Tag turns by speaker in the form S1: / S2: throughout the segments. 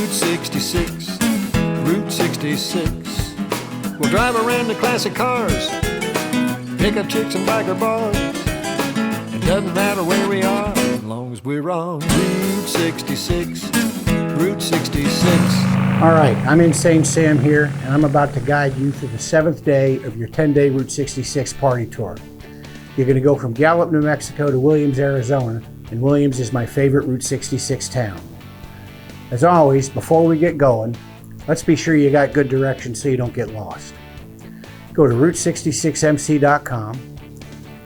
S1: Route 66, Route 66. We'll drive around the classic cars, pick up chicks and biker bars. It doesn't matter where we are, as long as we're on Route 66, Route 66.
S2: All right, I'm Insane Sam here, and I'm about to guide you through the 7th day of your 10-day Route 66 party tour. You're going to go from Gallup, New Mexico to Williams, Arizona, and Williams is my favorite Route 66 town. As always, before we get going, let's be sure you got good directions so you don't get lost. Go to route66mc.com,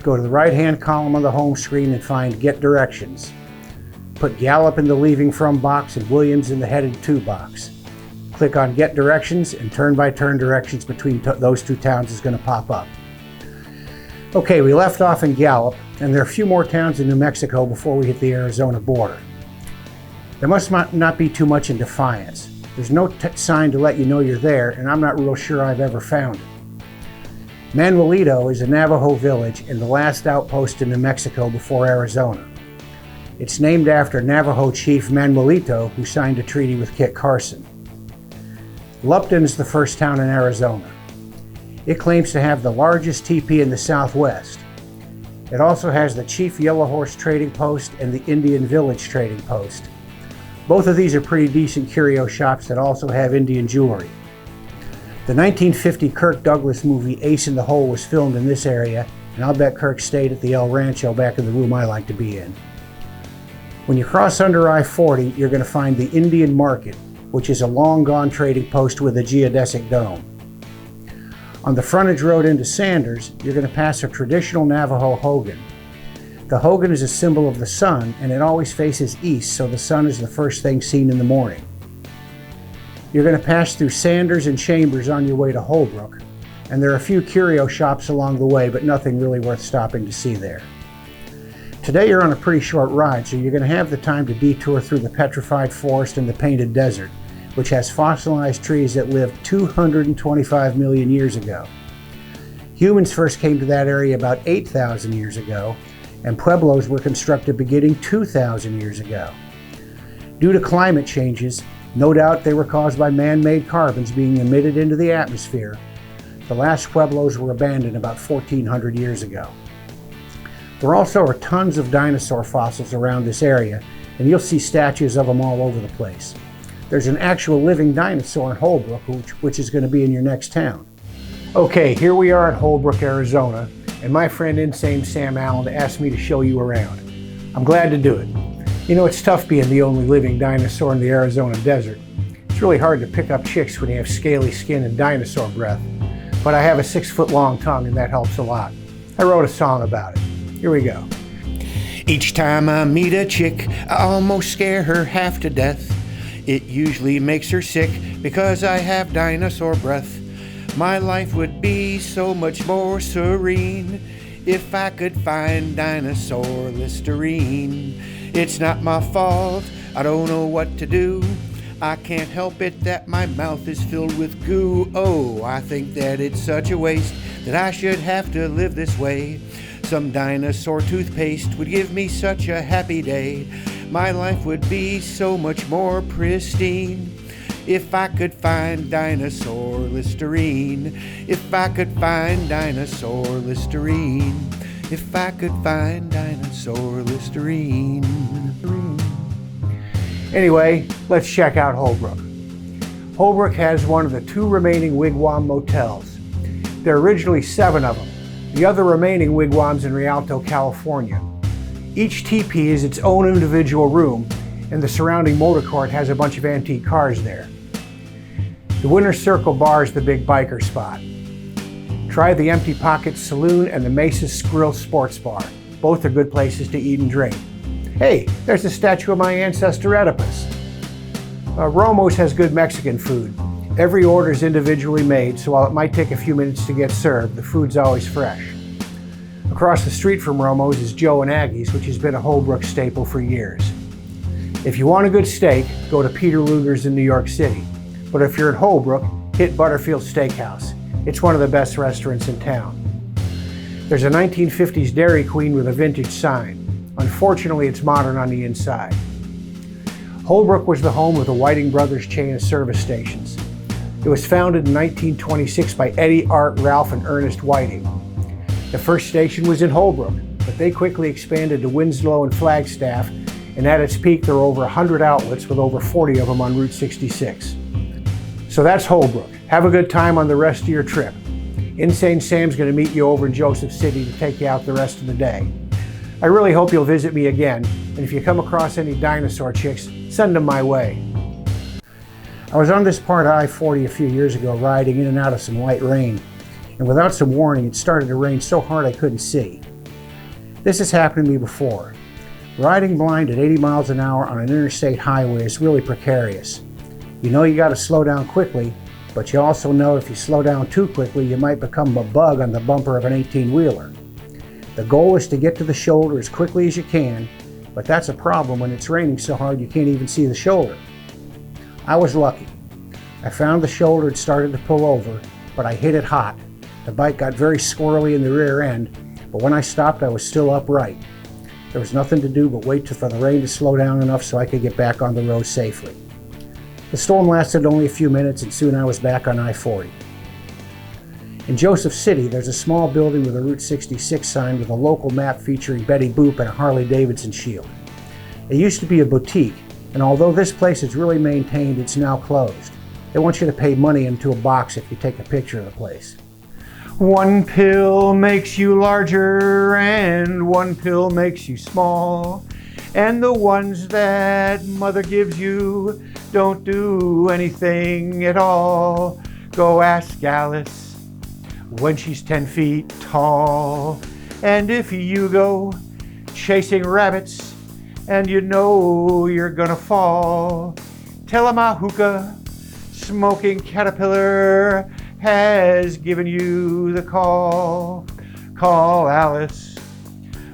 S2: go to the right-hand column on the home screen and find Get Directions. Put Gallup in the Leaving From box and Williams in the Headed To box. Click on Get Directions and turn-by-turn directions between those two towns is going to pop up. Okay, we left off in Gallup, and there are a few more towns in New Mexico before we hit the Arizona border. There must not be too much in Defiance. There's no sign to let you know you're there, and I'm not real sure I've ever found it. Manuelito is a Navajo village and the last outpost in New Mexico before Arizona. It's named after Navajo chief Manuelito, who signed a treaty with Kit Carson. Lupton is the first town in Arizona. It claims to have the largest teepee in the Southwest. It also has the Chief Yellow Horse Trading Post and the Indian Village Trading Post. Both of these are pretty decent curio shops that also have Indian jewelry. The 1950 Kirk Douglas movie Ace in the Hole was filmed in this area, and I'll bet Kirk stayed at the El Rancho back in the room I like to be in. When you cross under I-40, you're going to find the Indian Market, which is a long-gone trading post with a geodesic dome. On the frontage road into Sanders, you're going to pass a traditional Navajo Hogan. The Hogan is a symbol of the sun, and it always faces east, so the sun is the first thing seen in the morning. You're going to pass through Sanders and Chambers on your way to Holbrook, and there are a few curio shops along the way, but nothing really worth stopping to see there. Today you're on a pretty short ride, so you're going to have the time to detour through the Petrified Forest and the Painted Desert, which has fossilized trees that lived 225 million years ago. Humans first came to that area about 8,000 years ago, and pueblos were constructed beginning 2,000 years ago. Due to climate changes, no doubt they were caused by man-made carbons being emitted into the atmosphere, the last pueblos were abandoned about 1,400 years ago. There also are tons of dinosaur fossils around this area, and you'll see statues of them all over the place. There's an actual living dinosaur in Holbrook, which is going to be in your next town. Okay, here we are at Holbrook, Arizona, and my friend Insane Sam Allen asked me to show you around. I'm glad to do it. You know, it's tough being the only living dinosaur in the Arizona desert. It's really hard to pick up chicks when you have scaly skin and dinosaur breath, but I have a 6-foot-long tongue and that helps a lot. I wrote a song about it. Here we go.
S3: Each time I meet a chick, I almost scare her half to death. It usually makes her sick because I have dinosaur breath. My life would be so much more serene if I could find dinosaur Listerine. It's not my fault, I don't know what to do. I can't help it that my mouth is filled with goo. Oh, I think that it's such a waste that I should have to live this way. Some dinosaur toothpaste would give me such a happy day. My life would be so much more pristine if I could find dinosaur Listerine. If I could find dinosaur Listerine. If I could find dinosaur Listerine.
S2: Anyway, let's check out Holbrook. Holbrook has one of the 2 remaining Wigwam Motels. There are originally 7 of them. The other remaining wigwams in Rialto, California. Each teepee is its own individual room, and the surrounding motor court has a bunch of antique cars there. The Winner's Circle Bar is the big biker spot. Try the Empty Pockets Saloon and the Mesa's Grill Sports Bar. Both are good places to eat and drink. Hey, there's a statue of my ancestor Oedipus. Romo's has good Mexican food. Every order is individually made, so while it might take a few minutes to get served, the food's always fresh. Across the street from Romo's is Joe and Aggies, which has been a Holbrook staple for years. If you want a good steak, go to Peter Luger's in New York City. But if you're in Holbrook, hit Butterfield Steak House. It's one of the best restaurants in town. There's a 1950s Dairy Queen with a vintage sign. Unfortunately, it's modern on the inside. Holbrook was the home of the Whiting Brothers chain of service stations. It was founded in 1926 by Eddie, Art, Ralph, and Ernest Whiting. The first station was in Holbrook, but they quickly expanded to Winslow and Flagstaff, and at its peak there were over 100 outlets with over 40 of them on Route 66. So that's Holbrook. Have a good time on the rest of your trip. Insane Sam's going to meet you over in Joseph City to take you out the rest of the day. I really hope you'll visit me again, and if you come across any dinosaur chicks, send them my way. I was on this part of I-40 a few years ago riding in and out of some light rain, and without some warning it started to rain so hard I couldn't see. This has happened to me before. Riding blind at 80 miles an hour on an interstate highway is really precarious. You know you got to slow down quickly, but you also know if you slow down too quickly you might become a bug on the bumper of an 18-wheeler. The goal is to get to the shoulder as quickly as you can, but that's a problem when it's raining so hard you can't even see the shoulder. I was lucky. I found the shoulder and started to pull over, but I hit it hot. The bike got very squirrely in the rear end, but when I stopped I was still upright. There was nothing to do but wait for the rain to slow down enough so I could get back on the road safely. The storm lasted only a few minutes and soon I was back on I-40. In Joseph City, there's a small building with a Route 66 sign with a local map featuring Betty Boop and a Harley-Davidson shield. It used to be a boutique, and although this place is really maintained, it's now closed. They want you to pay money into a box if you take a picture of the place. One pill makes you larger and one pill makes you small. And the ones that mother gives you don't do anything at all. Go ask Alice when she's 10 feet tall. And if you go chasing rabbits and you know you're gonna fall, tell 'em a hookah smoking caterpillar has given you the call. Call Alice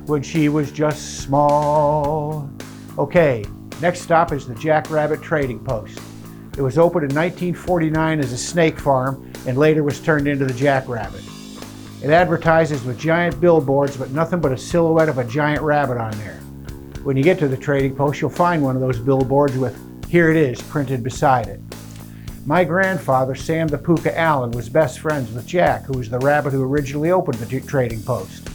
S2: when she was just small. Okay, next stop is the Jackrabbit Trading Post. It was opened in 1949 as a snake farm and later was turned into the Jackrabbit. It advertises with giant billboards but nothing but a silhouette of a giant rabbit on there. When you get to the trading post, you'll find one of those billboards with "Here it is" printed beside it. My grandfather, Sam the Puka Allen, was best friends with Jack, who was the rabbit who originally opened the trading post.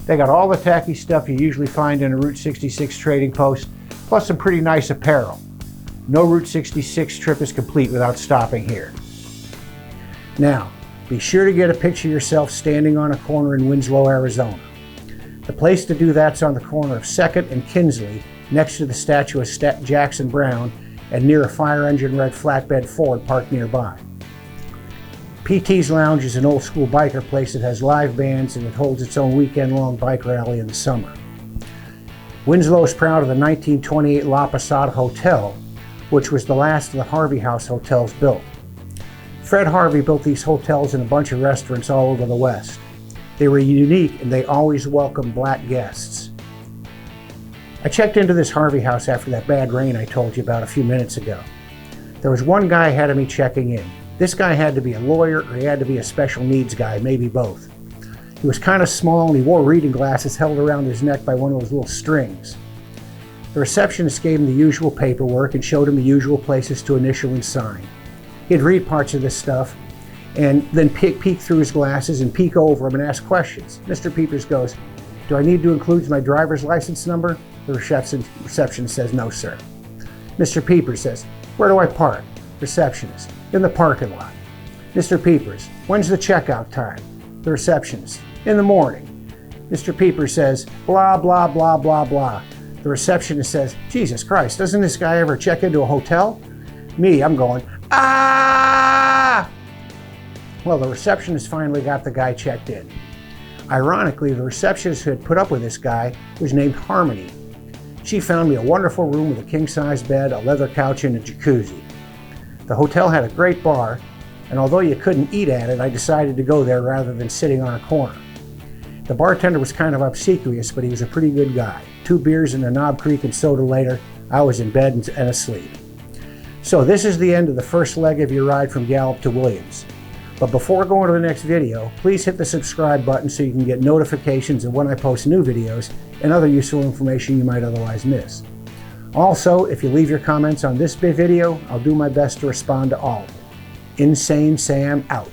S2: They got all the tacky stuff you usually find in a Route 66 trading post, plus some pretty nice apparel. No Route 66 trip is complete without stopping here. Now, be sure to get a picture of yourself standing on a corner in Winslow, Arizona. The place to do that's on the corner of 2nd and Kinsley, next to the statue of Jackson Brown, and near a fire engine red flatbed Ford parked nearby. PT's Lounge is an old school biker place that has live bands and it holds its own weekend-long bike rally in the summer. Winslow is proud of the 1928 La Posada Hotel, which was the last of the Harvey House hotels built. Fred Harvey built these hotels and a bunch of restaurants all over the West. They were unique and they always welcomed black guests. I checked into this Harvey house after that bad rain I told you about a few minutes ago. There was one guy ahead of me checking in. This guy had to be a lawyer or he had to be a special needs guy, maybe both. He was kind of small and he wore reading glasses held around his neck by one of those little strings. The receptionist gave him the usual paperwork and showed him the usual places to initial and sign. He'd read parts of this stuff and then peek through his glasses and peek over him and ask questions. Mr. Peepers goes, "Do I need to include my driver's license number?" The receptionist says, "No, sir." Mr. Peepers says, "Where do I park?" Receptionist, "In the parking lot." Mr. Peepers, "When's the checkout time?" The receptionist, "In the morning." Mr. Peepers says, "Blah, blah, blah, blah, blah." The receptionist says, "Jesus Christ, doesn't this guy ever check into a hotel?" Me, I'm going, "Ah!" Well, the receptionist finally got the guy checked in. Ironically, the receptionist who had put up with this guy was named Harmony. She found me a wonderful room with a king-size bed, a leather couch, and a jacuzzi. The hotel had a great bar, and although you couldn't eat at it, I decided to go there rather than sitting on a corner. The bartender was kind of obsequious, but he was a pretty good guy. 2 beers and a Knob Creek and soda later, I was in bed and asleep. So this is the end of the first leg of your ride from Gallup to Williams. But before going to the next video, please hit the subscribe button so you can get notifications of when I post new videos and other useful information you might otherwise miss. Also, if you leave your comments on this video, I'll do my best to respond to all of them. Insane Sam out.